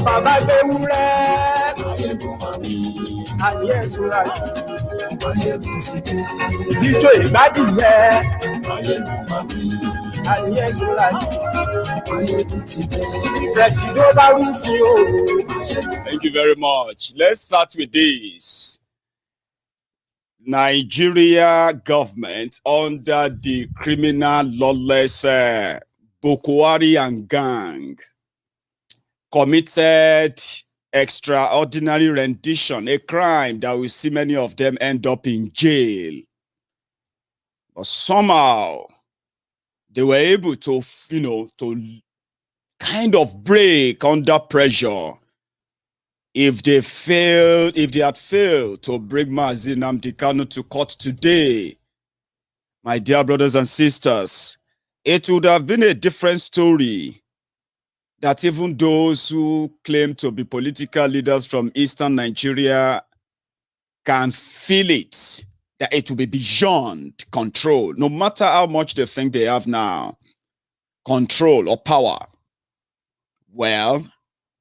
bàbá gbé wúrẹ́. Maiyegun mami. Àníyàn sùúrà yìí. Maiyegun ti dé. Bíjó ìgbádùn yẹn. Maiyegun mami. Àníyàn sùúrà yìí. Maiyegun ti dé. Ìrẹsìdó bá rúfin o. Thank you very much. Let's start with this. Nigeria government under the criminal lawless Boko Haram gang committed extraordinary rendition, a crime that will see many of them end up in jail. But somehow they were able to, to kind of break under pressure. If they had failed to bring MAZI NNAMDI KANU to court today, my dear brothers and sisters, it would have been a different story. That even those who claim to be political leaders from Eastern Nigeria can feel it, that it will be beyond control, no matter how much they think they have now, control or power. Well,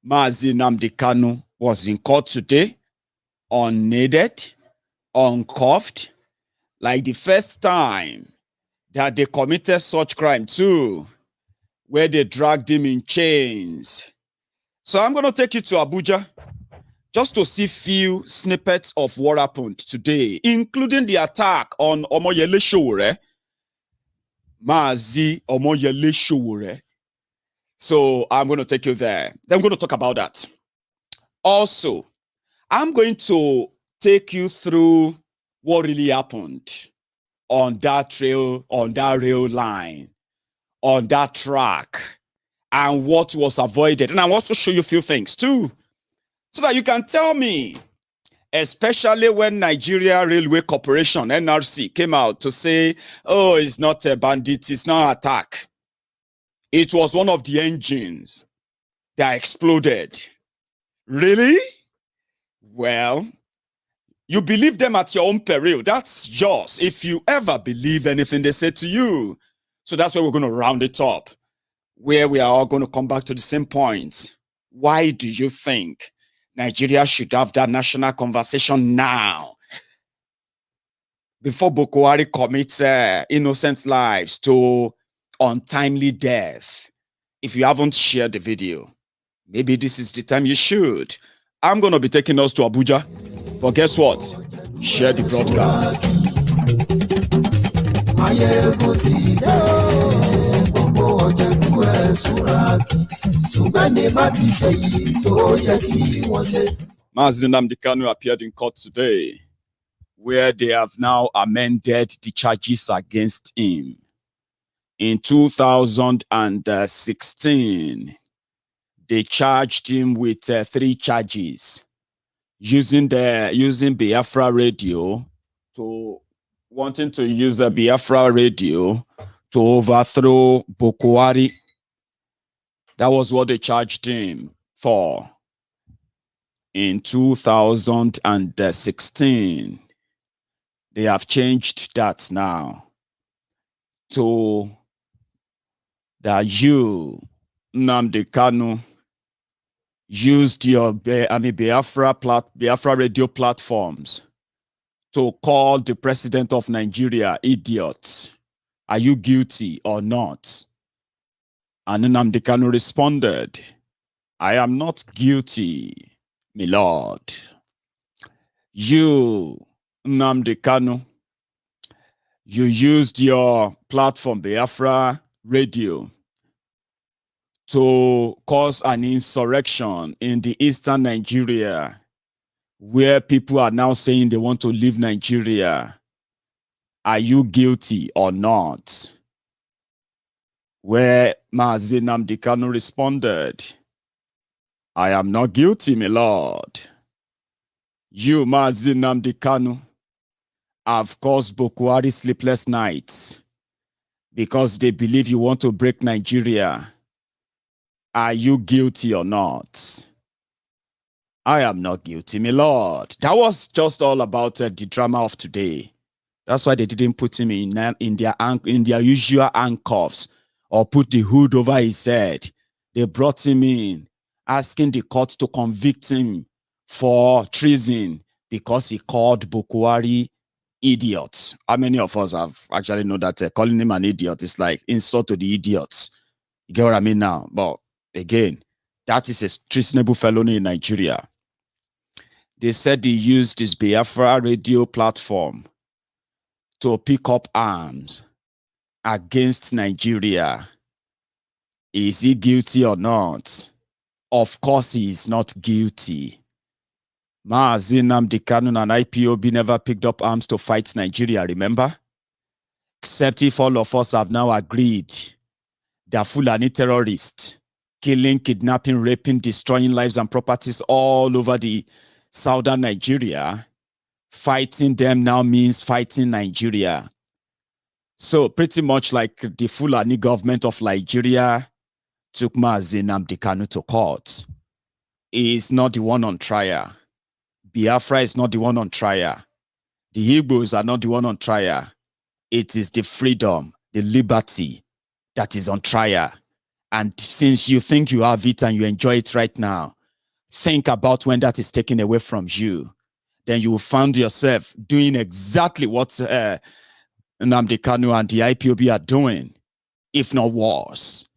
MAZI NNAMDI KANU was in court today, unneeded, uncuffed, like the first time that they committed such crime too, where they dragged him in chains. So I'm going to take you to Abuja just to see few snippets of what happened today, including the attack on Omoyele Sowore, MAZI Omoyele Sowore. So I'm going to take you there. Then I'm going to talk about that. Also, I'm going to take you through what really happened on that rail line, on that track, and what was avoided. And I'll also show you a few things too, so that you can tell me, especially when Nigeria Railway Corporation, NRC, came out to say, oh, it's not a bandit, it's not an attack. It was one of the engines that exploded. Really? Well, you believe them at your own peril. That's yours. If you ever believe anything they say to you. So that's where we're going to round it up, where we are all going to come back to the same point. Why do you think Nigeria should have that national conversation now, before Boko Haram commits innocent lives to untimely death? If you haven't shared the video, maybe this is the time you should. I'm going to be taking us to Abuja. But guess what? Share the broadcast. MAZI NNAMDI KANU appeared in court today, where they have now amended the charges against him. In 2016, they charged him with 3 charges, using Biafra radio, wanting to use a Biafra radio to overthrow Boko Haram. That was what they charged him for. In 2016, they have changed that now to that you, NNAMDI KANU, used your Biafra radio platforms to call the president of Nigeria idiot. Are you guilty or not? And NNAMDI KANU responded, I am not guilty, my lord. You, NNAMDI KANU, you used your platform, Biafra radio, to cause an insurrection in the eastern Nigeria, where people are now saying they want to leave Nigeria. Are you guilty or not? Where MAZI NNAMDI KANU responded, I am not guilty, my lord. You, MAZI NNAMDI KANU, have caused Boko Haram sleepless nights because they believe you want to break Nigeria. Are you guilty or not? I am not guilty, my lord. That was just all about the drama of today. That's why they didn't put him in their usual handcuffs or put the hood over his head. They brought him in asking the court to convict him for treason because he called Bukwari idiots. How many of us have actually know that calling him an idiot is like insult to the idiots? You get what I mean now? But again, that is a treasonable felony in Nigeria. They said he used his Biafra radio platform to pick up arms against Nigeria. Is he guilty or not? Of course he is not guilty. MAZI NNAMDI KANU and IPOB never picked up arms to fight Nigeria, remember? Except if all of us have now agreed they are Fulani terrorists, killing, kidnapping, raping, destroying lives and properties all over the southern Nigeria. Fighting them now means fighting Nigeria. So pretty much like the Fulani government of Nigeria took MAZI NNAMDI KANU to court. He is not the one on trial. Biafra is not the one on trial. The Igbos are not the one on trial. It is the freedom, the liberty that is on trial. And since you think you have it and you enjoy it right now, think about when that is taken away from you. Then you will find yourself doing exactly what NNAMDI KANU and the IPOB are doing, if not worse.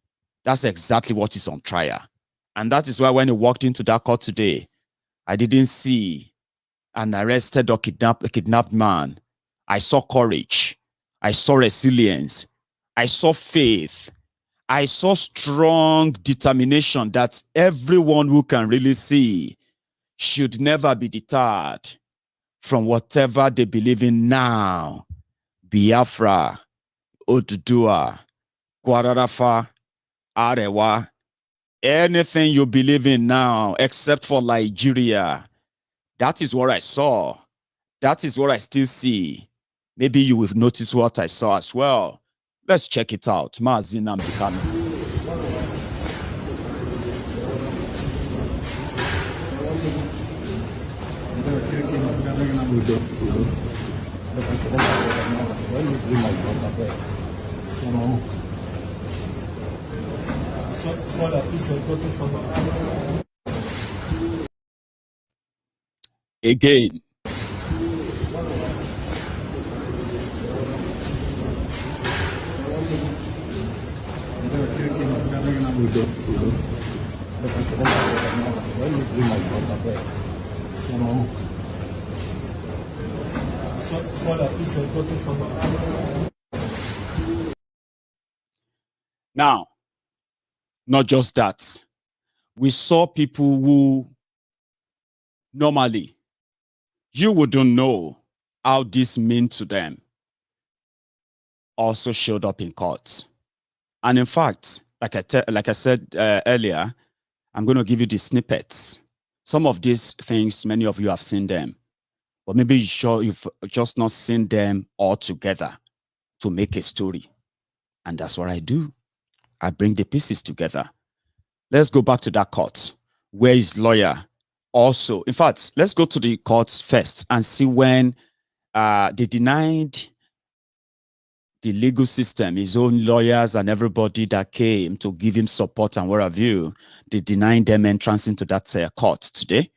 That's exactly what is on trial. And that is why when he walked into that court today, I didn't see an arrested or kidnapped man. I saw courage. I saw resilience. I saw faith. I saw strong determination that everyone who can really see should never be deterred from whatever they believe in now. Biafra, Odudua, Kwararafa, Arewa, anything you believe in now, except for Nigeria. That is what I saw. That is what I still see. Maybe you will notice what I saw as well. Let's check it out. MAZI NNAMDI KANU. Again. Now, not just that. We saw people who normally you wouldn't know how this meant to them also showed up in court. And in fact, like I said earlier, I'm going to give you the snippets. Some of these things, many of you have seen them, but maybe you've just not seen them all together to make a story. And that's what I do. I bring the pieces together. Let's go back to that court where his lawyer also, in fact, let's go to the courts first and see when they denied the legal system, his own lawyers and everybody that came to give him support and what have you, they denied them entrance into that court today.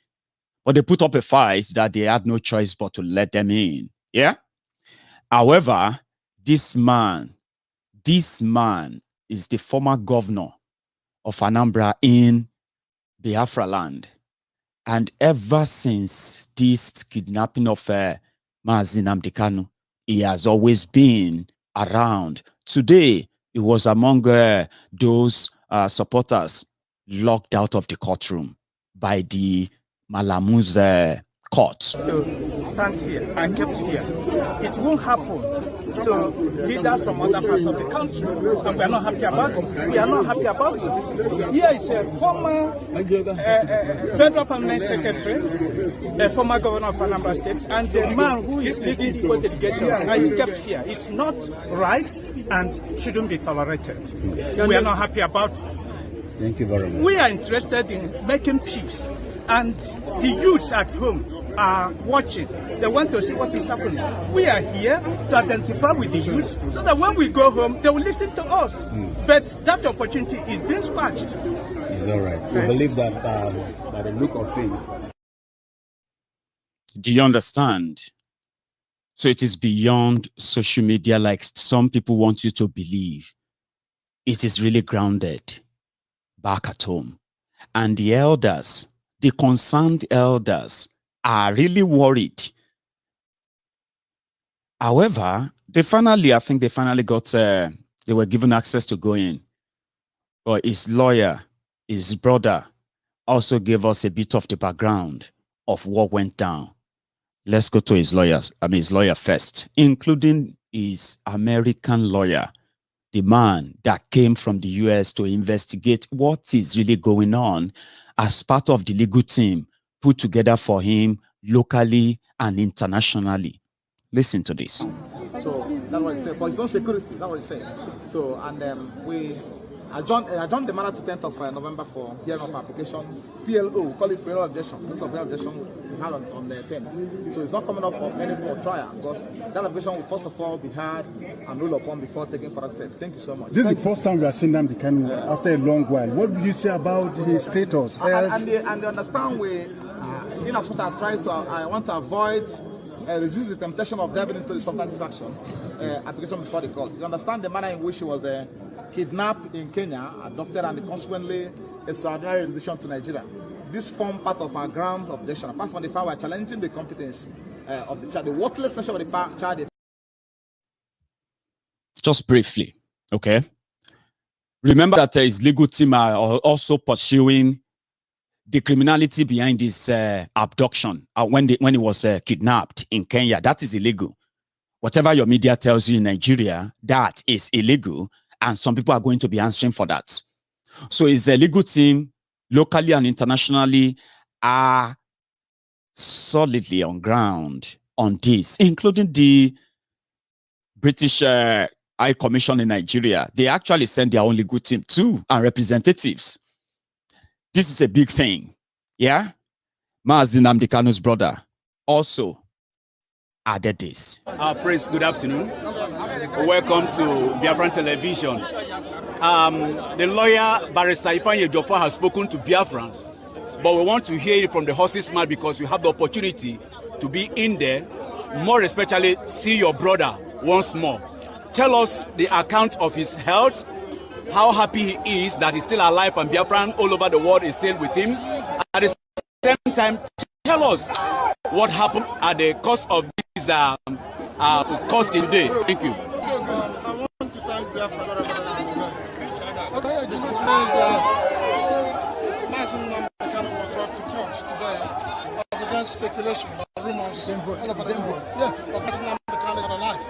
But they put up a fight that they had no choice but to let them in. Yeah? However, this man is the former governor of Anambra in Biafra land. And ever since this kidnapping of MAZI NNAMDI KANU, he has always been around. Today, he was among those supporters locked out of the courtroom by the Malamuz court. To stand here and kept here. It won't happen to leaders from other parts of the country. And we are not happy about it. We are not happy about it. Here is a former Federal Permanent Secretary, a former governor of Anambra State, and the man who is leading the delegations and is kept here. It's not right and shouldn't be tolerated. We are not happy about it. Thank you very much. We are interested in making peace, and the youths at home are watching. They want to see what is happening. We are here to identify with the youth so that when we go home, they will listen to us. But that opportunity is being scratched. It's all right. We believe that by the look of things. Do you understand? So it is beyond social media like some people want you to believe. It is really grounded back at home. And the elders, the concerned elders, are really worried. However, I think they finally got, they were given access to go in. But his lawyer, his brother, also gave us a bit of the background of what went down. Let's go to his lawyer first, including his American lawyer, the man that came from the US to investigate what is really going on as part of the legal team put together for him locally and internationally. Listen to this. So that's what he said. For his own security, that's what he said. So, and we adjourned the matter to 10th of November for hearing of application. PLO, we call it prior objection. This is a objection we had on the 10th. So it's not coming up for any for trial because that objection will first of all be heard and ruled upon before taking further steps. Thank you so much. This is the first time we are seeing Nnamdi Kanu after a long while. What do you say about his status? And they understand we, in as much as I want to avoid resist the temptation of delving into the substantive action application before the court. You understand the manner in which he was kidnapped in Kenya, adopted, and consequently extraordinary rendition to Nigeria. This form part of our ground objection. Apart from the fact we are challenging the competency of the child, the worthless nature of the child. Just briefly, okay? Remember that his legal team are also pursuing the criminality behind this abduction when he was kidnapped in Kenya. That is illegal. Whatever your media tells you in Nigeria, that is illegal, and some people are going to be answering for that. So his legal team, locally and internationally, are solidly on ground on this, including the British High Commission in Nigeria. They actually sent their own legal team too, and representatives. This is a big thing, yeah? MAZI NNAMDI KANU's brother also added this. Prince, good afternoon. Welcome to Biafran Television. The lawyer, Barrister Ifeanyi Ejiofor, has spoken to Biafrans, but we want to hear it from the horse's mouth because you have the opportunity to be in there, more especially see your brother once more. Tell us the account of his health, how happy he is that he's still alive and Biafran all over the world is still with him. At the same time, tell us what happened at the cost of this cost today. Thank you. I want to thank Biafra very much. Okay, the truth is that MAZI NNAMDI KANU was brought to court today as against speculation, rumors, same voice. Yes, but MAZI NNAMDI KANU is not alive.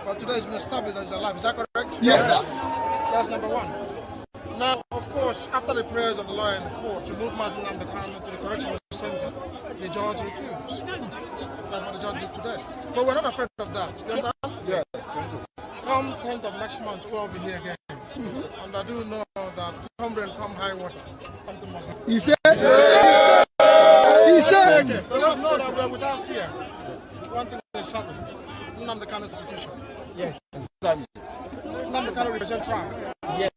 But today it's been established that he's alive. Is that correct? Yes. That's number one. Now, of course, after the prayers of the lawyer in the court to move MAZI NNAMDI KANU to the correctional center, the judge refused. That's what the judge did today. But we're not afraid of that. You understand? Yes. Come 10th of next month, we'll be here again. And I do know that come rain, come high water, something must happen. He said. So you know that we're without fear. One thing is certain. NNAMDI KANU institution. Yes. NNAMDI KANU represent trial. Yes.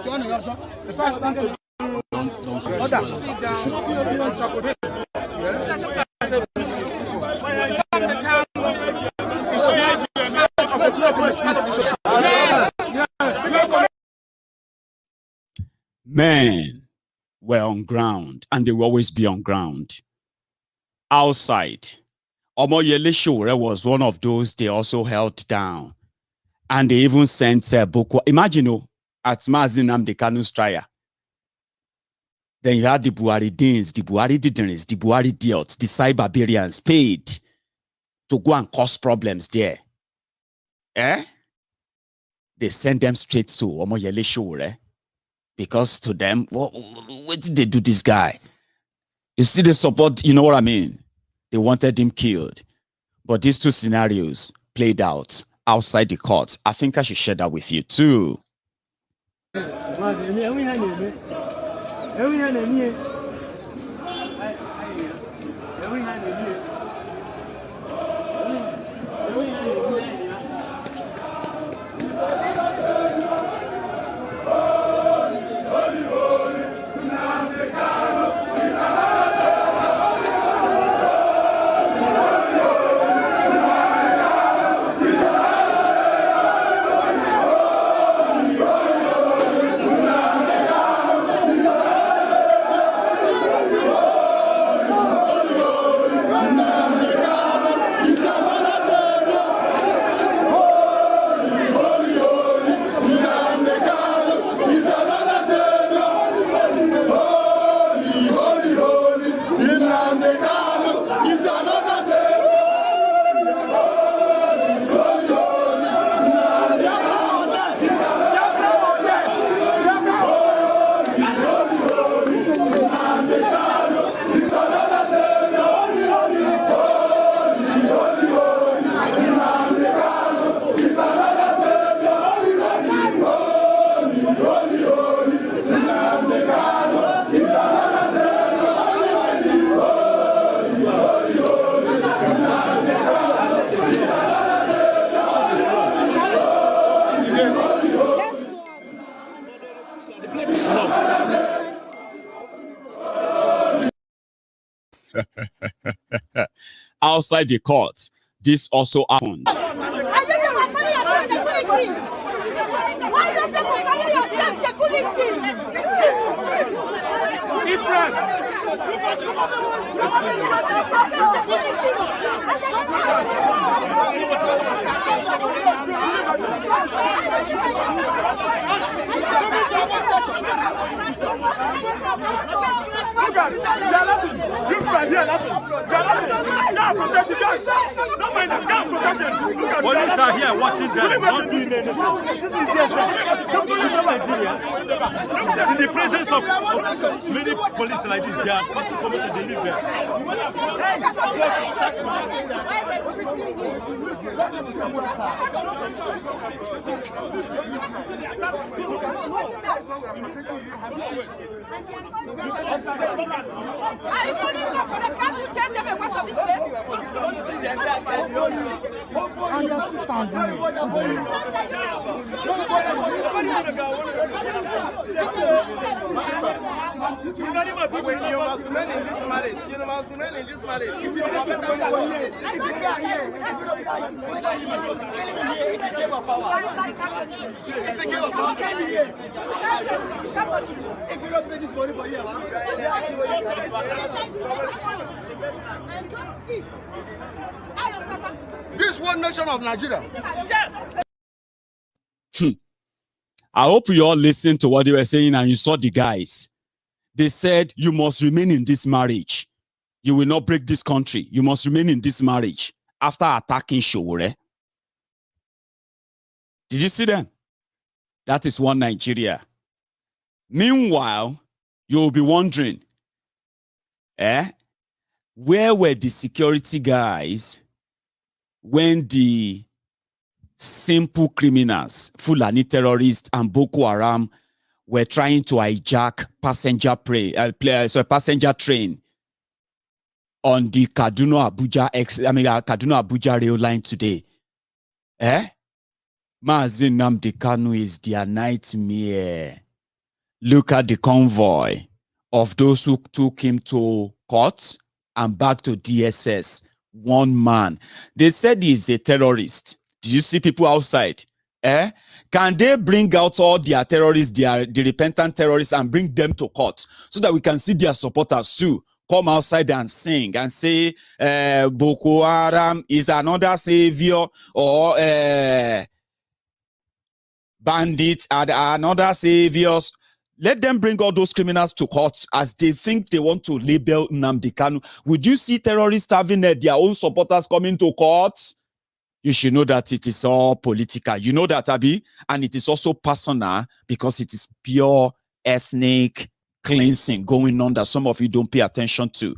Join me also. The first thing to do is sit down and talk with him. Yes. NNAMDI KANU is not of the Men were on ground, and they will always be on ground. Outside, Omoyele Sowore was one of those they also held down. And they even sent Boko. Imagine, at MAZI NNAMDI Kanu's trial. Then you had the Buhari Deans, the Buhari Diderins, the Buhari Diots, the cyberbarians paid to go and cause problems there. They sent them straight to Omoyele Sowore. Because to them, what did they do this guy? You see the support, you know what I mean? They wanted him killed. But these two scenarios played out outside the court. I think I should share that with you too. Outside the court, this also happened. Police are here watching them. Not doing anything. In the presence of many police like this, they are supposed to deliver. This one nation of Nigeria. Yes. I hope you all listened to what they were saying and you saw the guys. They said, you must remain in this marriage. You will not break this country. You must remain in this marriage after attacking Showore. Did you see them? That is one Nigeria. Meanwhile, you'll be wondering, where were the security guys when the simple criminals, Fulani terrorists, and Boko Haram were trying to hijack passenger train on the Kaduna Abuja rail line today? MAZI NNAMDI KANU is their nightmare. Look at the convoy of those who took him to court and back to DSS. One man. They said he's a terrorist. Do you see people outside? Can they bring out all their terrorists, the repentant terrorists, and bring them to court so that we can see their supporters too come outside and sing and say Boko Haram is another savior, or bandits are another saviors? Let them bring all those criminals to court as they think they want to label Nnamdi Kanu. Would you see terrorists having their own supporters coming to court? You should know that it is all political. You know that, Abi? And it is also personal because it is pure ethnic cleansing going on that some of you don't pay attention to.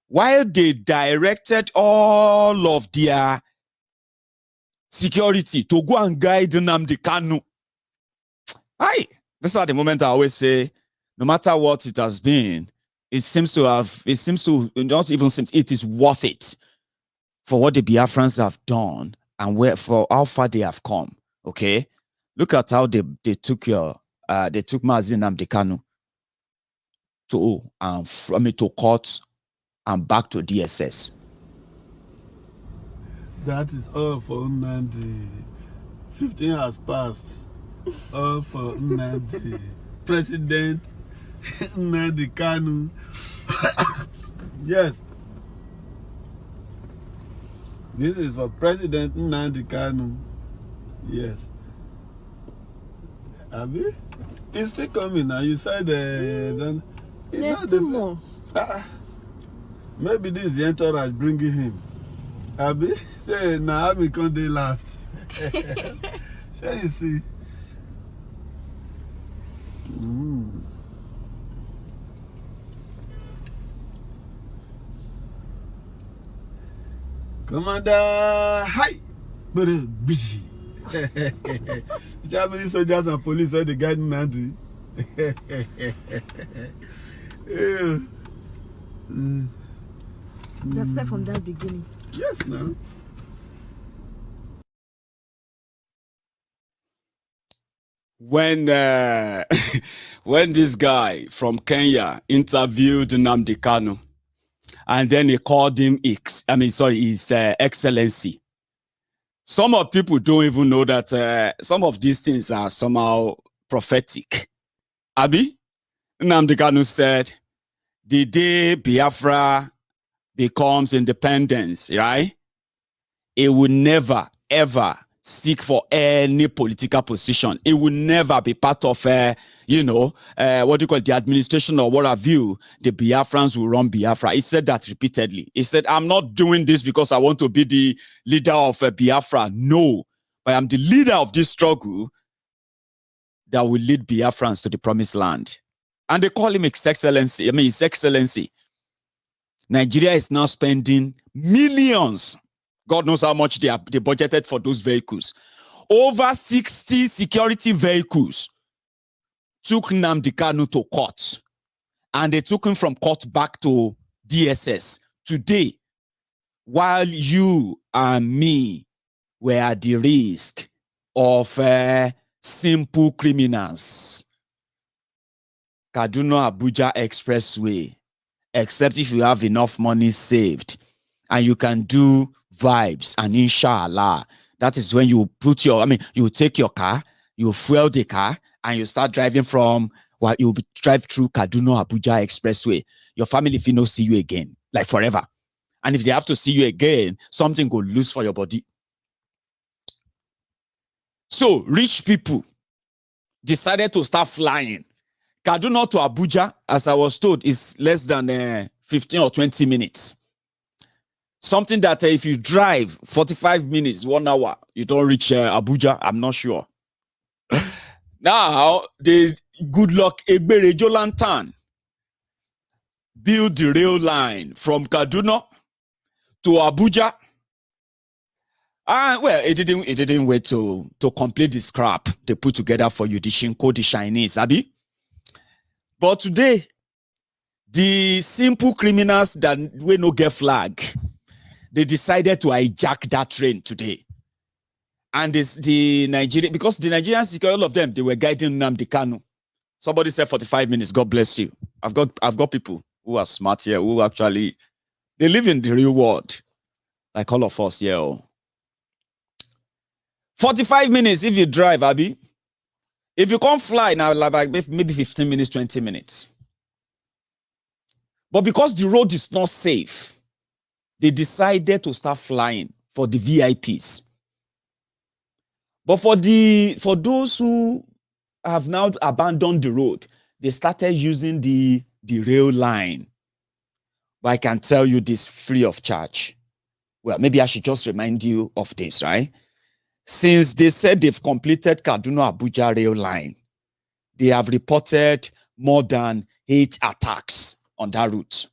While they directed all of their security to go and guide Nnamdi Kanu. Aye. This is at the moment I always say, no matter what it has been, it seems to, not even seems, it is worth it for what the Biafrans have done and for how far they have come. Okay? Look at how they took MAZI NNAMDI KANU to court and back to DSS. That is all for Nnamdi. 15 has passed. All for Nnamdi. President Nnamdi Kanu. Yes. This is for President Nnamdi Kanu. Yes. Abi? It's still coming now. You said there's still more. Maybe this is the entourage bringing him. Abi? Say, now I'm going to last. Shall you see? Commander, hi! But busy. How many soldiers and police are the guiding Nnamdi? That's like from that beginning. Yes, no. When when this guy from Kenya interviewed Nnamdi Kanu, and then he called him His Excellency. Some of people don't even know that some of these things are somehow prophetic. Abi, Nnamdi Kanu said, the day Biafra becomes independence, right? It will never, ever seek for any political position. It will never be part of, what do you call it, the administration or what have you. The Biafrans will run Biafra. He said that repeatedly. He said, I'm not doing this because I want to be the leader of Biafra. No, but I'm the leader of this struggle that will lead Biafrans to the promised land. And they call him His Excellency. His Excellency. Nigeria is now spending millions. God knows how much they budgeted for those vehicles. Over 60 security vehicles took Nnamdi Kanu to court. And they took him from court back to DSS. Today, while you and me were at the risk of simple criminals, Kaduna Abuja Expressway, except if you have enough money saved and you can do vibes, and inshallah, that is when you put you take your car, you fuel the car, and you start driving you'll drive through Kaduna Abuja Expressway. Your family if you no see you again, like forever. And if they have to see you again, something go loose for your body. So rich people decided to start flying. Kaduna to Abuja, as I was told, is less than 15 or 20 minutes. Something that if you drive 45 minutes, 1 hour, you don't reach Abuja. I'm not sure. Now, the good luck Egberejo Lantern build the rail line from Kaduna to Abuja. Well, it didn't wait to complete the scrap they put together for you, the Shinko, the Chinese, Abi. But today, the simple criminals that we no get flag, they decided to hijack that train today. And because the Nigerians, all of them, they were guiding Nnamdi Kanu. Somebody said 45 minutes, God bless you. I've got people who are smart here, who actually, they live in the real world, like all of us here. 45 minutes if you drive, Abi. If you can't fly now, like maybe 15 minutes, 20 minutes. But because the road is not safe, they decided to start flying for the VIPs. But for those who have now abandoned the road, they started using the rail line. But I can tell you this free of charge. Well, maybe I should just remind you of this, right? Since they said they've completed Kaduna Abuja rail line, they have reported more than 8 attacks on that route.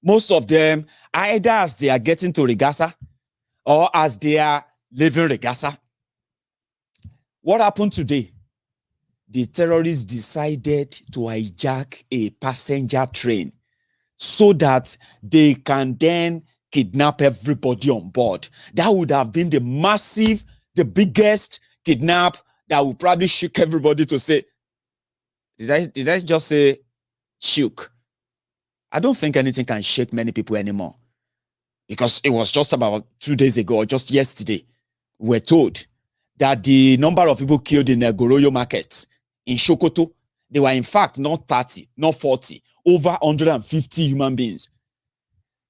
Most of them, either as they are getting to Regasa or as they are leaving Regasa. What happened today? The terrorists decided to hijack a passenger train so that they can then kidnap everybody on board. That would have been the biggest kidnap that would probably shook everybody to say, did I just say shook? I don't think anything can shake many people anymore. Because it was just about 2 days ago, or just yesterday, we were told that the number of people killed in the Goroyo market in Sokoto, they were in fact not 30, not 40, over 150 human beings.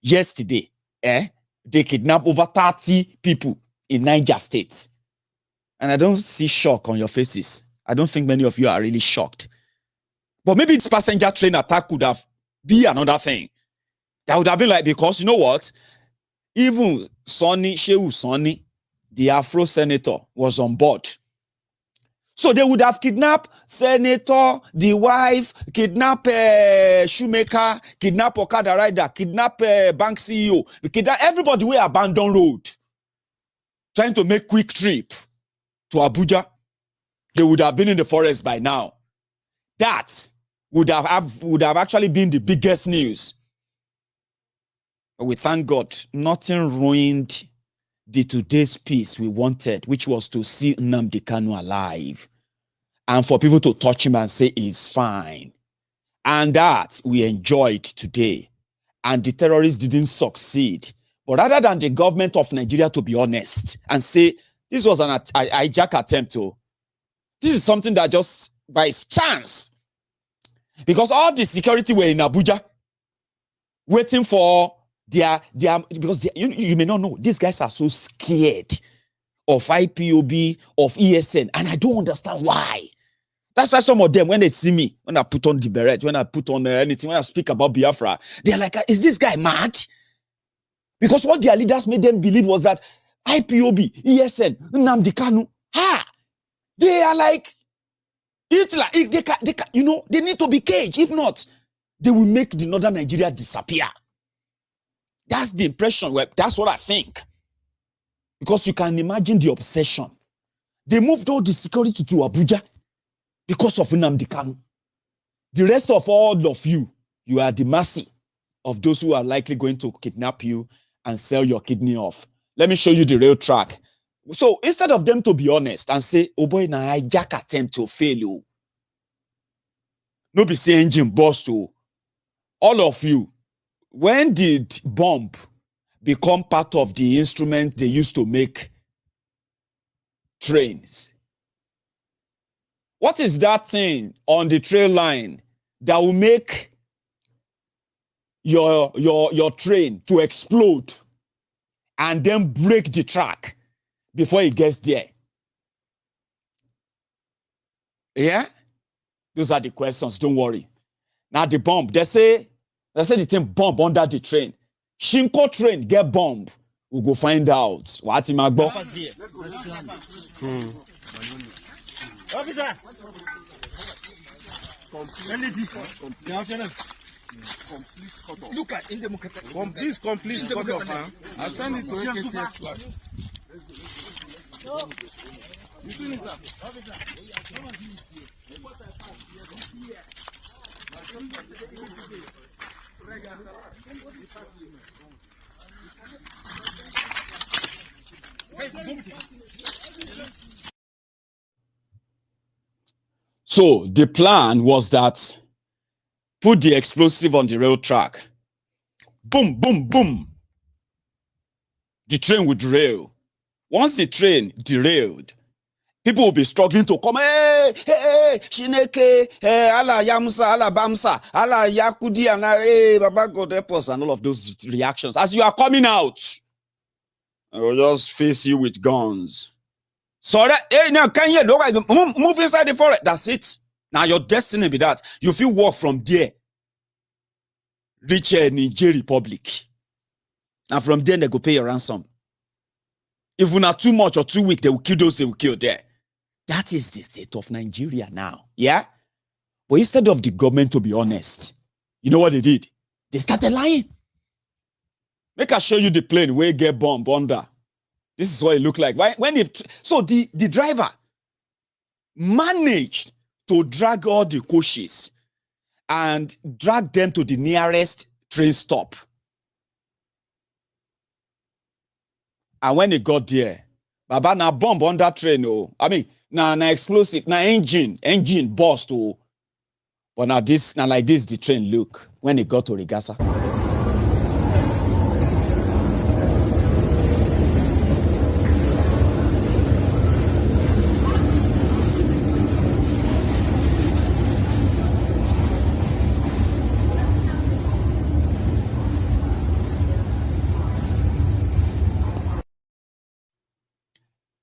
Yesterday, they kidnapped over 30 people in Niger State. And I don't see shock on your faces. I don't think many of you are really shocked. But maybe this passenger train attack could have been another thing. That would have been like, because you know what? Even Shehu Sonny, the Afro senator, was on board. So they would have kidnapped senator, the wife, kidnap shoemaker, kidnap Okada rider, kidnap bank CEO, kidnap everybody will abandon road, trying to make quick trip to Abuja. They would have been in the forest by now. That would have actually been the biggest news. But we thank God, nothing ruined the today's peace we wanted, which was to see Nnamdi Kanu alive. And for people to touch him and say he's fine. And that we enjoyed today. and the terrorists didn't succeed. But rather than the government of Nigeria to be honest and say, this was an hijack attempt to, this is something that just by chance, because all the security were in Abuja, waiting for because you may not know, these guys are so scared of IPOB, of ESN, and I don't understand why. That's why some of them, when they see me, when I put on the beret, when I put on anything, when I speak about Biafra, they're like, is this guy mad? Because what their leaders made them believe was that IPOB, ESN, Nnamdi Kanu, they are like Hitler. If they can, you know, they need to be caged. If not, they will make the northern Nigeria disappear. That's the impression. That's what I think. Because you can imagine the obsession. They moved all the security to Abuja because of Nnamdi Kanu. The rest of all of you, you are the mercy of those who are likely going to kidnap you and sell your kidney off. Let me show you the real track. So instead of them to be honest and say, oh boy, na hijack attempt to fail you. No be say engine burst to all of you. When did bomb become part of the instrument they used to make trains? What is that thing on the train line that will make your train to explode and then break the track before it gets there? Yeah? Those are the questions, don't worry. Now the bomb, they say the thing bomb under the train. Shinko train get bomb. We'll go find out. What in my bomb? Officer! Look at in the complete cut off, huh? I'll send it to AKTS Plus. You see me, sir? So the plan was that put the explosive on the rail track. Boom, boom, boom. The train would derail. Once the train derailed, people will be struggling to come. Hey, hey, Shineke, hey, Allah Yamusa, Allah Bamsa, Allah Yakudi, and hey, Baba God help us, and all of those reactions. As you are coming out, I will just face you with guns. Sorry, hey, now can you move inside the forest? That's it. Now your destiny be that. You feel walk from there, reach Niger Republic. And from there, they go pay your ransom. If you're not too much or too weak, they will kill those they will kill there. That is the state of Nigeria now. Yeah? But instead of the government to be honest, you know what they did? They started lying. Make I show you the plane where it get bomb under. This is what it looked like. So the driver managed to drag all the coaches and drag them to the nearest train stop. And when it got there, Baba na bomb on that train, oh. I mean, na explosive, na engine burst, oh. But now like this, the train look when it got to Rigasa.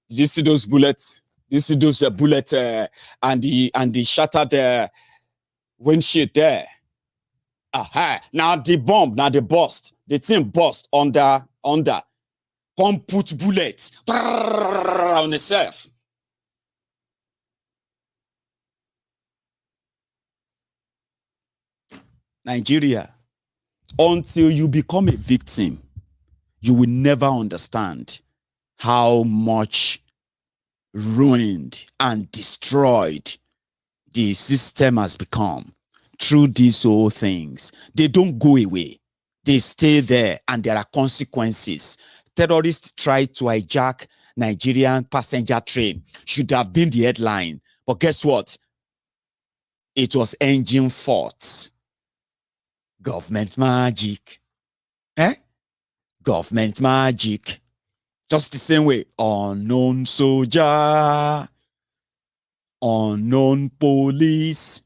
Did you see those bullets? Did you see those bullets and the shattered windshield there? Aha! Now the bomb, now the burst, the thing burst under. Come put bullets on itself. Nigeria, until you become a victim, you will never understand how much ruined and destroyed the system has become through these whole things. They don't go away. They stay there, and there are consequences. Terrorists tried to hijack Nigerian passenger train. Should have been the headline. But guess what? It was engine faults. Government magic. Government magic. Just the same way. Unknown soldier, unknown police,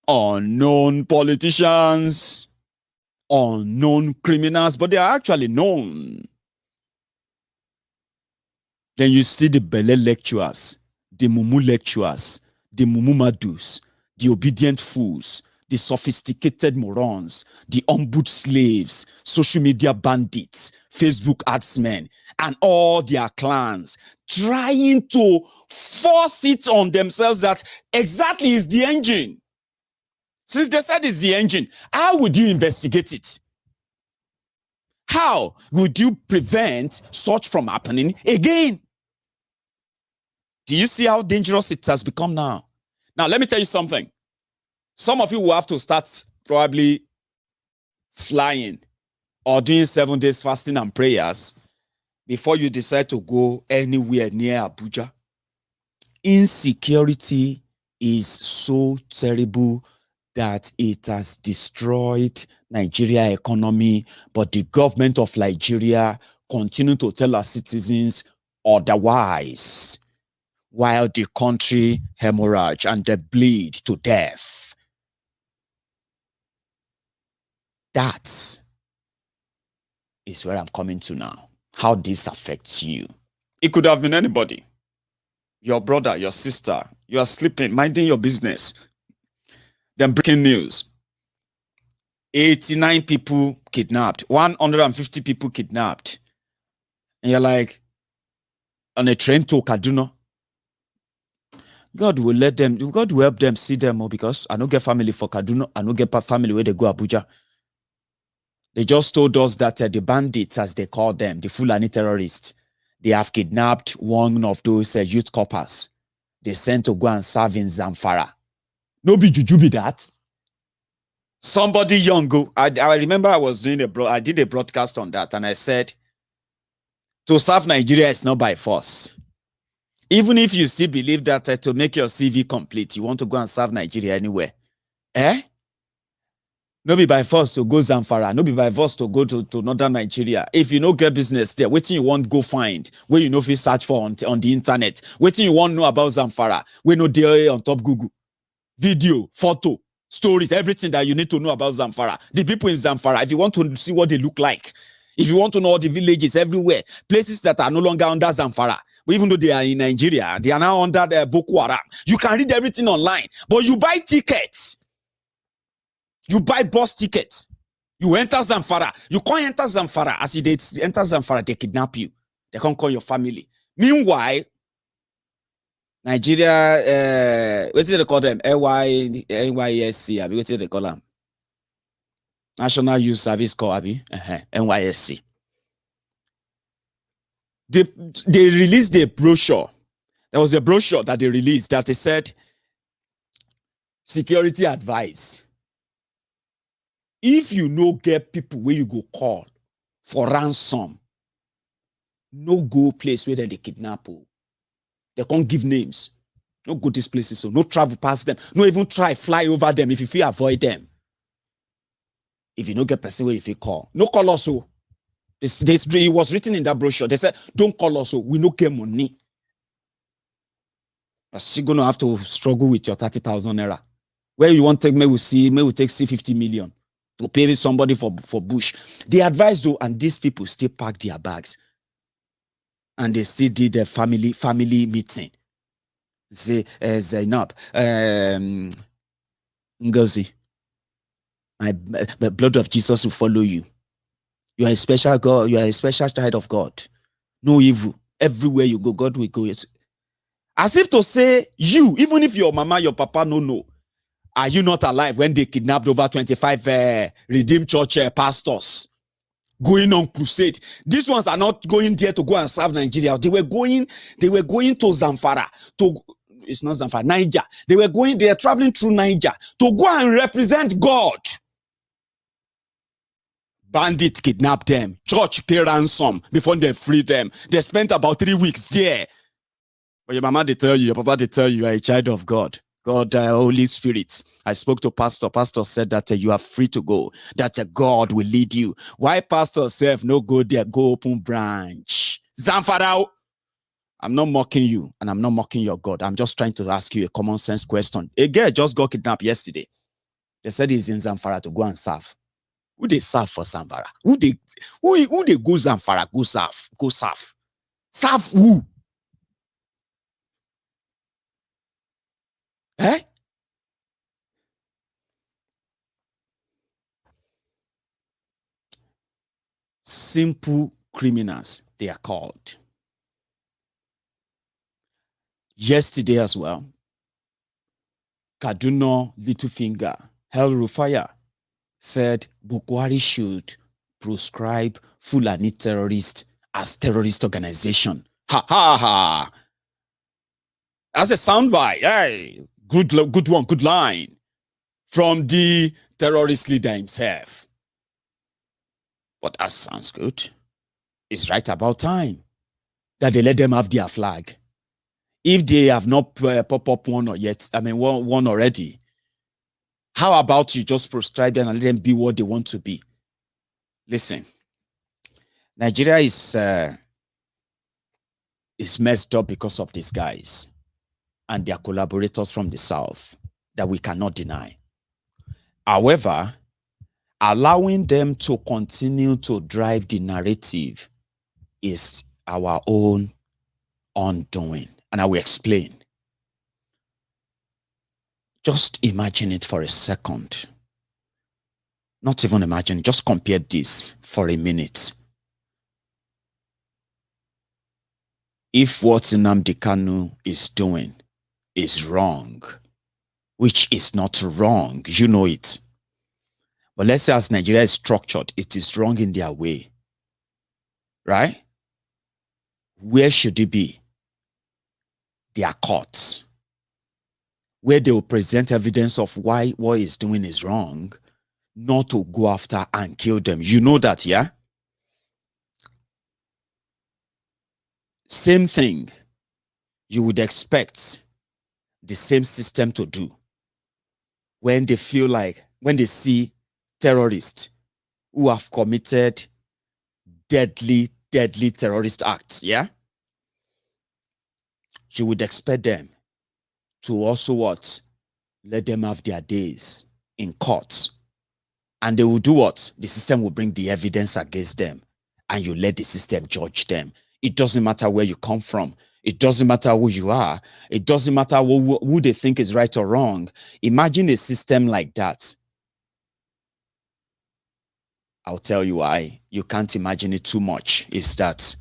unknown politicians, unknown criminals, but they are actually known. Then you see the Bele lecturers, the Mumu lecturers, the Mumu Madus, the obedient fools, the sophisticated morons, the ombud slaves, social media bandits, Facebook adsmen, and all their clans trying to force it on themselves that exactly is the engine. Since they said it's the engine, how would you investigate it? How would you prevent such from happening again? Do you see how dangerous it has become now? Now, let me tell you something. Some of you will have to start probably flying or doing 7 days fasting and prayers before you decide to go anywhere near Abuja. Insecurity is so terrible that it has destroyed Nigeria economy, but the government of Nigeria continue to tell our citizens otherwise, while the country hemorrhage and they bleed to death. That is where I'm coming to now. How this affects you. It could have been anybody. Your brother, your sister. You are sleeping, minding your business. Then breaking news. 89 people kidnapped. 150 people kidnapped. And you're like, on a train to Kaduna. God will let them, God will help them see them, because I don't get family for Kaduna. I don't get family where they go Abuja. They just told us that the bandits, as they call them, the Fulani terrorists, they have kidnapped one of those youth coppers. They sent to go and serve in Zamfara. No be juju be that. Somebody young go. I remember I was doing I did a broadcast on that, and I said, to serve Nigeria is not by force. Even if you still believe that to make your CV complete, you want to go and serve Nigeria anywhere. No be by force to go Zamfara. No be by force to go to northern Nigeria. If you no get business there, what you want go find, where you know if you search for on the internet, what you want know about Zamfara, we know there on top Google. Video, photo, stories, everything that you need to know about Zamfara. The people in Zamfara, if you want to see what they look like, if you want to know all the villages everywhere, places that are no longer under Zamfara, even though they are in Nigeria, they are now under the Boko Haram. You can read everything online, but you buy tickets. You buy bus tickets. You enter Zamfara. You can't enter Zamfara. As you enter Zamfara, they kidnap you. They can't call your family. Meanwhile, Nigeria, what do they call them? NYSC. What do they call them? National Youth Service Corps, NYSC. They released a brochure. There was a brochure that they released that they said, security advice. If you no get people where you go call for ransom, no go place where they kidnap you. They can't give names. No go these places, so no travel past them. No even try fly over them if you feel avoid them. If you no get person where you feel call, no call us. So it was written in that brochure. They said, don't call us. So we no get money. You're still gonna have to struggle with your 30,000 naira. Where you want to take, may we take 50 million. To pay somebody for bush. They advised though, and these people still packed their bags. And they still did a family meeting. Say, Zainab, Ngozi, the blood of Jesus will follow you. You are a special God. You are a special child of God. No evil. Everywhere you go, God will go. As if to say, you, even if your mama, your papa no. Are you not alive when they kidnapped over 25 Redeemed Church pastors going on crusade? These ones are not going there to go and serve Nigeria. They were going to Zamfara, it's not Zamfara, Niger. They are traveling through Niger to go and represent God. Bandits kidnapped them. Church pay ransom before they free them. They spent about 3 weeks there. But your mama, they tell you, your papa, they tell you are a child of God. God, Holy Spirit. I spoke to Pastor. Pastor said that you are free to go, that God will lead you. Why Pastor said, no go there, go open branch. Zamfara. I'm not mocking you, and I'm not mocking your God. I'm just trying to ask you a common sense question. A girl just got kidnapped yesterday. They said he's in Zamfara to go and serve. Who they serve for Zamfara? Who they go Zamfara? Go serve. Go serve. Serve who? Eh? Simple criminals, they are called. Yesterday as well, Kaduna Littlefinger, El Rufaya, said Bukwari should proscribe Fulani terrorists as terrorist organization. Ha ha ha! As a soundbite, hey, good one, good line from the terrorist leader himself. But that sounds good. It's right about time that they let them have their flag. If they have not pop up one or yet, one already, how about you just proscribe them and let them be what they want to be? Listen, Nigeria is messed up because of these guys and their collaborators from the South that we cannot deny. However, allowing them to continue to drive the narrative is our own undoing. And I will explain. Just imagine it for a second. Not even imagine, just compare this for a minute. If what Nnamdi Kanu is doing is wrong, which is not wrong, you know it. But let's say as Nigeria is structured, it is wrong in their way. Right? Where should it be? Their courts, where they will present evidence of why what he's doing is wrong, not to go after and kill them. You know that, yeah? Same thing you would expect the same system to do when they feel like, when they see terrorists who have committed deadly terrorist acts, yeah? You would expect them to also what? Let them have their days in courts. And they will do what? The system will bring the evidence against them and you let the system judge them. It doesn't matter where you come from. It doesn't matter who you are. It doesn't matter who they think is right or wrong. Imagine a system like that. I'll tell you why. You can't imagine it too much. Is that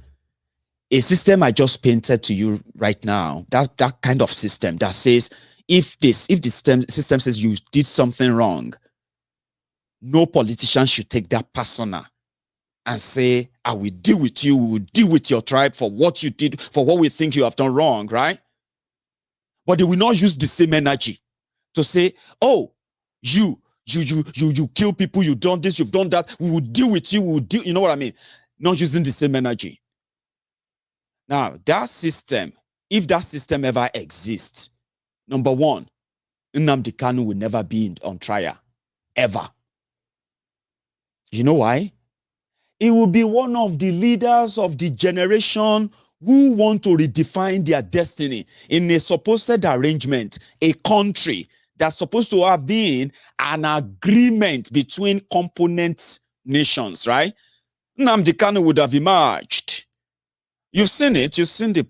a system I just painted to you right now, that kind of system that says, if the system says you did something wrong, no politician should take that persona and say, I will deal with you, we will deal with your tribe for what you did, for what we think you have done wrong, right? But they will not use the same energy to say, oh, you kill people, you've done this, you've done that, we will deal with you, we will deal, you know what I mean? Not using the same energy. Now, that system, if that system ever exists, number one, Nnamdi Kanu will never be on trial, ever. You know why? He will be one of the leaders of the generation who want to redefine their destiny in a supposed arrangement, a country that's supposed to have been an agreement between component nations, right? Nnamdi Kanu would have emerged. You've seen it. You've seen the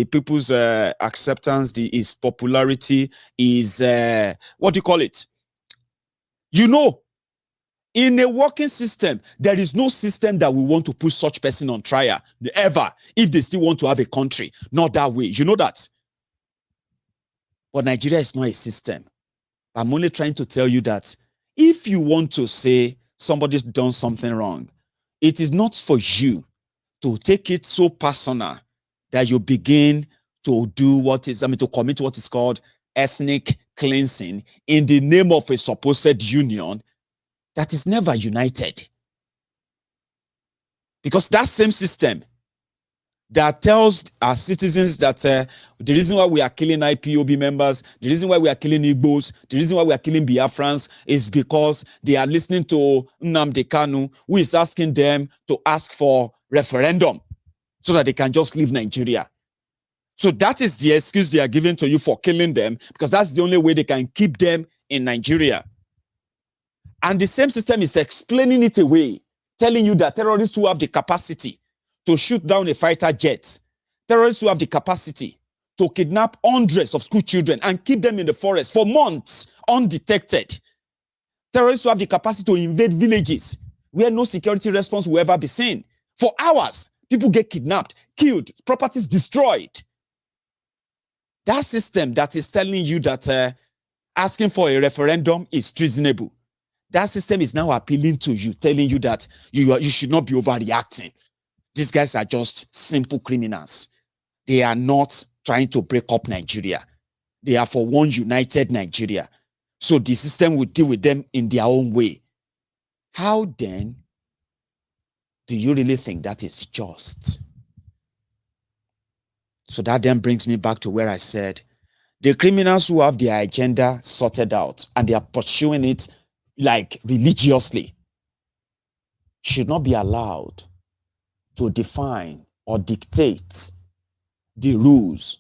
people's acceptance, his popularity, his what do you call it? You know, in a working system, there is no system that will want to put such person on trial ever if they still want to have a country. Not that way. You know that. But Nigeria is not a system. I'm only trying to tell you that if you want to say somebody's done something wrong, it is not for you to take it so personal that you begin to do what is, to commit what is called ethnic cleansing in the name of a supposed union that is never united. Because that same system that tells our citizens that the reason why we are killing IPOB members, the reason why we are killing Igbos, the reason why we are killing Biafrans is because they are listening to Nnamdi Kanu, who is asking them to ask for referendum so that they can just leave Nigeria. So that is the excuse they are giving to you for killing them, because that's the only way they can keep them in Nigeria. And the same system is explaining it away, telling you that terrorists who have the capacity to shoot down a fighter jet, terrorists who have the capacity to kidnap hundreds of school children and keep them in the forest for months undetected, terrorists who have the capacity to invade villages where no security response will ever be seen. For hours, people get kidnapped, killed, properties destroyed. That system that is telling you that asking for a referendum is treasonable, that system is now appealing to you, telling you that you should not be overreacting. These guys are just simple criminals. They are not trying to break up Nigeria. They are for one united Nigeria. So the system will deal with them in their own way. How then do you really think that is just? So that then brings me back to where I said, the criminals who have their agenda sorted out and they are pursuing it like religiously should not be allowed to define or dictate the rules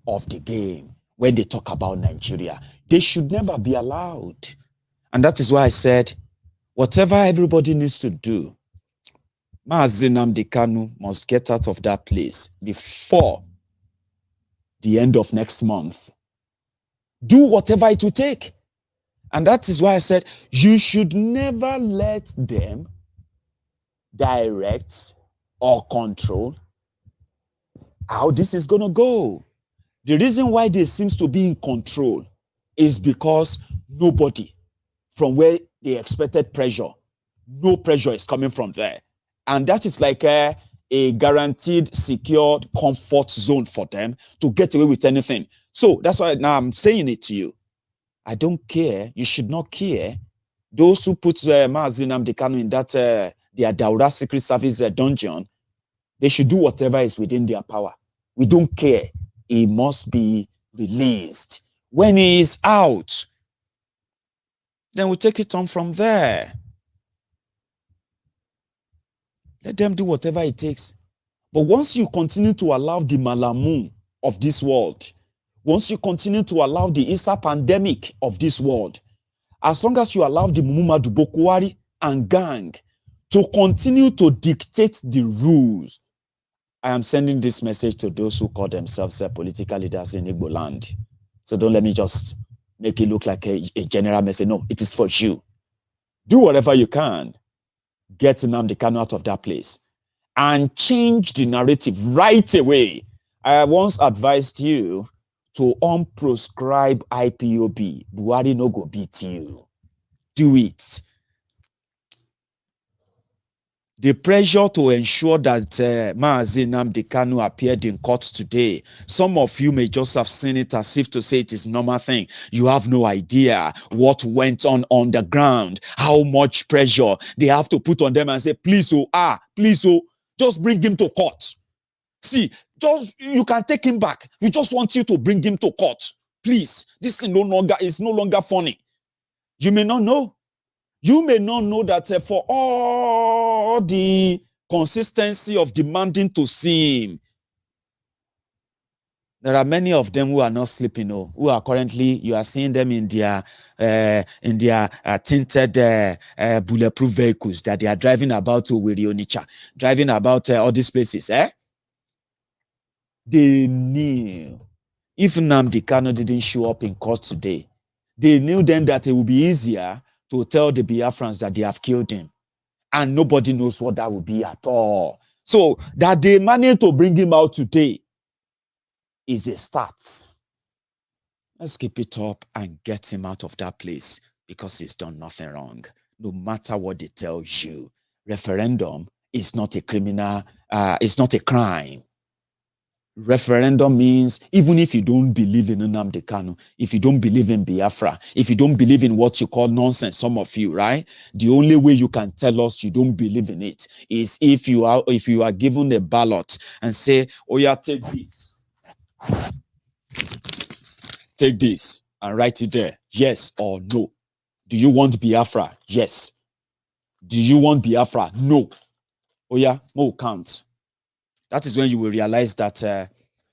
of the game when they talk about Nigeria. They should never be allowed. And that is why I said, whatever everybody needs to do, MAZI NNAMDI KANU must get out of that place before the end of next month. Do whatever it will take. And that is why I said, you should never let them direct or control how this is going to go. The reason why they seems to be in control is because nobody from where they expected pressure, no pressure is coming from there. And that is like a guaranteed, secured comfort zone for them to get away with anything. So that's why now I'm saying it to you. I don't care. You should not care. Those who put MAZI NNAMDI KANU in that their Daura Secret Service dungeon, they should do whatever is within their power. We don't care. He must be released. When he is out, then we'll take it on from there. Let them do whatever it takes. But once you continue to allow the Malamu of this world, once you continue to allow the Isa pandemic of this world, as long as you allow the Mumadu Bokwari and gang to continue to dictate the rules, I am sending this message to those who call themselves political leaders in Igbo land. So don't let me just make it look like a general message. No, it is for you. Do whatever you can. Get Nnamdi Kanu out of that place and change the narrative right away. I once advised you to unproscribe IPOB. Buhari no go beat you. Do it. The pressure to ensure that MAZI NNAMDI KANU appeared in court today, some of you may just have seen it as if to say it is a normal thing. You have no idea what went on the ground, how much pressure they have to put on them and say, please, please, just bring him to court. See, you can take him back. We just want you to bring him to court. Please, this is no longer funny. You may not know. You may not know that for all the consistency of demanding to see him, there are many of them who are not sleeping, who are currently, you are seeing them in their tinted bulletproof vehicles that they are driving about to Wiri Onitsha, driving about all these places. They knew if Nnamdi Kanu didn't show up in court today, they knew then that it would be easier to tell the Biafrans that they have killed him. And nobody knows what that would be at all. So that they managed to bring him out today is a start. Let's keep it up and get him out of that place because he's done nothing wrong. No matter what they tell you, referendum is not a criminal, it's not a crime. Referendum means even if you don't believe in Nnamdi Kanu, if you don't believe in Biafra, if you don't believe in what you call nonsense, some of you, right? The only way you can tell us you don't believe in it is if you are given a ballot and say, oh yeah, take this and write it there, yes or no. Do you want Biafra? Yes. Do you want Biafra? No. Oh yeah, no count. That is when you will realize that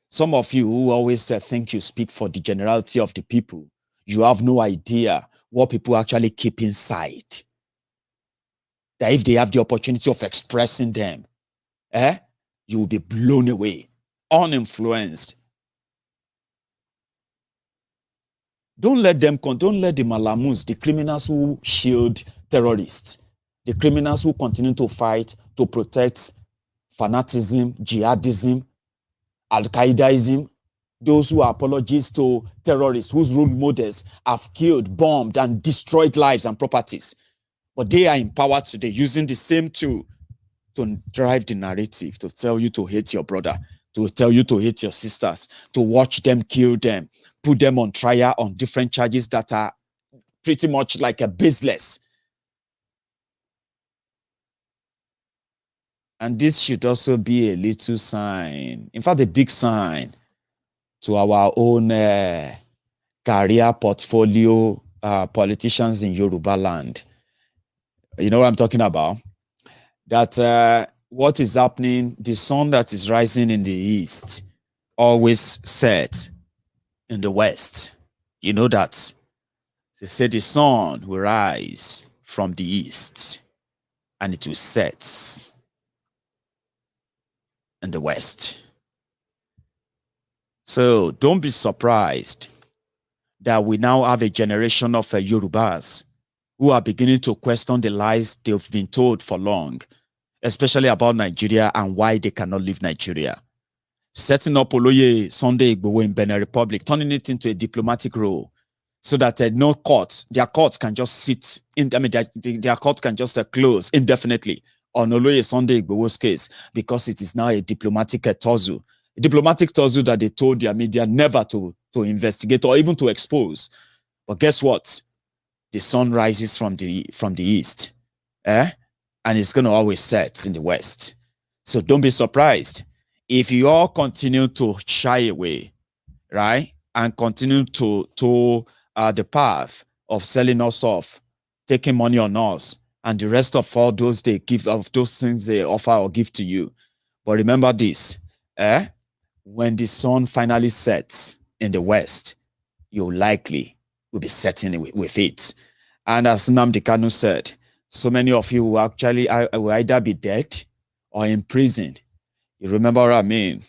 some of you who always think you speak for the generality of the people, you have no idea what people actually keep inside. That if they have the opportunity of expressing them, you will be blown away, uninfluenced. Don't let the Malamus, the criminals who shield terrorists, the criminals who continue to fight to protect fanatism, jihadism, Al-Qaedaism, those who are apologists to terrorists, whose role models have killed, bombed, and destroyed lives and properties. But they are in power today, using the same tool to drive the narrative, to tell you to hate your brother, to tell you to hate your sisters, to watch them kill them, put them on trial on different charges that are pretty much like a baseless. And this should also be a little sign, in fact, a big sign to our own career portfolio politicians in Yoruba land. You know what I'm talking about? That what is happening, the sun that is rising in the east always sets in the west. You know that. They say the sun will rise from the east and it will set in the west. So don't be surprised that we now have a generation of Yorubas who are beginning to question the lies they've been told for long, especially about Nigeria and why they cannot leave Nigeria. Setting up Oloye Sunday Igboho in Benin Republic, turning it into a diplomatic role so that no court, their courts can just sit in, their court can just close indefinitely on Oloye Sunday Igboho's case because it is now a diplomatic tussle. A diplomatic tussle that they told their media never to investigate or even to expose. But guess what? The sun rises from the east, and it's going to always set in the west. So don't be surprised if you all continue to shy away, right, and continue to the path of selling us off, taking money on us, and the rest of all those they give of those things they offer or give to you. But remember this, when the sun finally sets in the west, you likely will be setting with it. And as Nnamdi Kanu said, so many of you will actually will either be dead or in prison. You remember what I mean?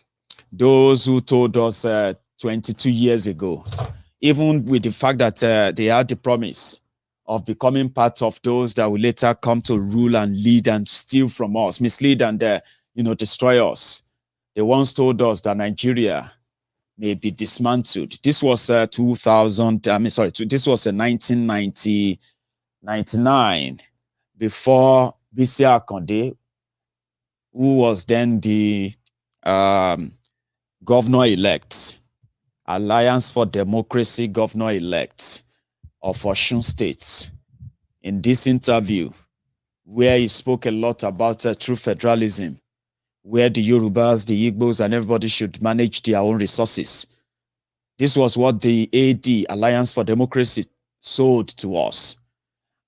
Those who told us 22 years ago, even with the fact that they had the promise of becoming part of those that will later come to rule and lead and steal from us, mislead and destroy us. They once told us that Nigeria may be dismantled. This was 1999, before B.C. Akande, who was then the governor-elect, Alliance for Democracy governor-elect of Osun State, in this interview, where he spoke a lot about true federalism, where the Yorubas, the Igbos, and everybody should manage their own resources. This was what the AD, Alliance for Democracy, sold to us.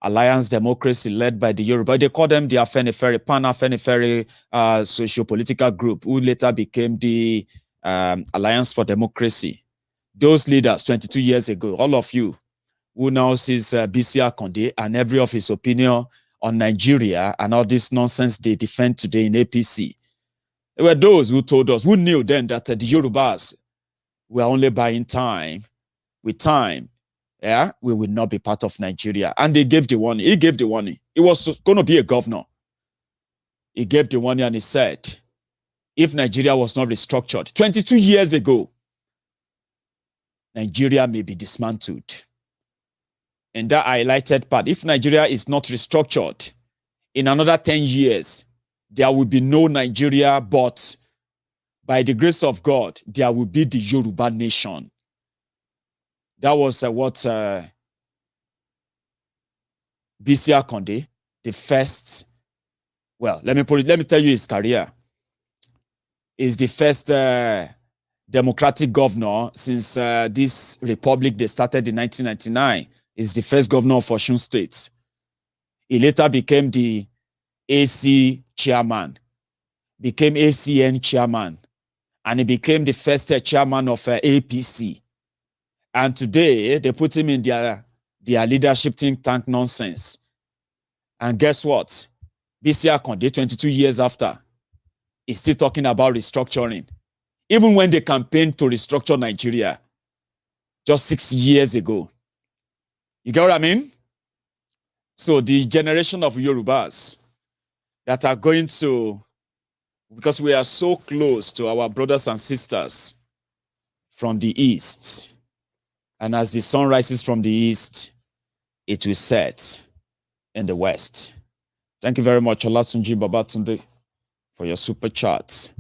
Alliance Democracy led by the Yoruba. They call them the Afenifere, Pan-Afenifere socio-political group, who later became the Alliance for Democracy. Those leaders 22 years ago, all of you who now sees B.C. Akande and every of his opinion on Nigeria and all this nonsense they defend today in APC, there were those who told us, who knew then that the Yorubas were only buying time. With time, we will not be part of Nigeria. And they gave the warning. He gave the warning. He was going to be a governor. He gave the warning and he said, if Nigeria was not restructured 22 years ago, Nigeria may be dismantled. And that highlighted part, if Nigeria is not restructured, in another 10 years, there will be no Nigeria but by the grace of God, there will be the Yoruba nation. That was what B.C. Akonde, the first, well, let me tell you his career. Is the first democratic governor since this republic they started in 1999. Is the first governor of Osun State. He later became the AC chairman, became ACN chairman, and he became the first chairman of APC. And today, they put him in their leadership think tank nonsense. And guess what? B.C. Akonde, 22 years after, is still talking about restructuring. Even when they campaigned to restructure Nigeria just 6 years ago. You get what I mean? So the generation of Yorubas that are going to, because we are so close to our brothers and sisters from the east, and as the sun rises from the east, it will set in the west. Thank you very much, Olatunji Babatunde, for your super chats.